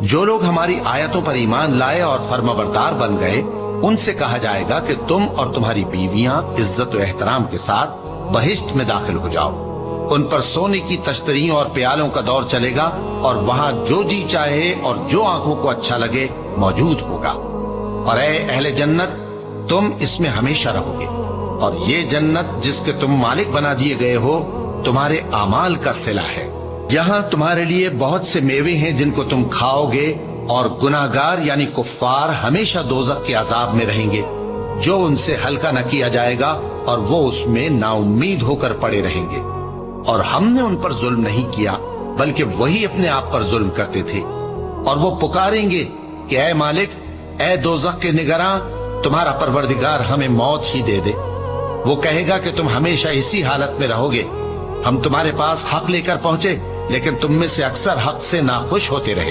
جو لوگ ہماری آیتوں پر ایمان لائے اور فرمانبردار بن گئے ان سے کہا جائے گا کہ تم اور تمہاری بیویاں عزت و احترام کے ساتھ بہشت میں داخل ہو جاؤ۔ ان پر سونے کی تشتریوں اور پیالوں کا دور چلے گا اور وہاں جو جی چاہے اور جو آنکھوں کو اچھا لگے موجود ہوگا۔ اور اے اہل جنت، تم اس میں ہمیشہ رہو گے، اور یہ جنت جس کے تم مالک بنا دیے گئے ہو تمہارے اعمال کا صلہ ہے۔ یہاں تمہارے لیے بہت سے میوے ہیں جن کو تم کھاؤ گے، اور گناہگار یعنی کفار ہمیشہ دوزخ کے عذاب میں رہیں گے جو ان سے ہلکا نہ کیا جائے گا، اور وہ اس میں نا امید ہو کر پڑے رہیں گے۔ اور ہم نے ان پر ظلم نہیں کیا بلکہ وہی اپنے آپ پر ظلم کرتے تھے۔ اور وہ پکاریں گے کہ اے مالک، اے دوزخ کے نگراں، تمہارا پروردگار ہمیں موت ہی دے دے۔ وہ کہے گا کہ تم ہمیشہ اسی حالت میں رہو گے، ہم تمہارے پاس حق لے کر پہنچے لیکن تم میں سے اکثر حق سے ناخوش ہوتے رہے۔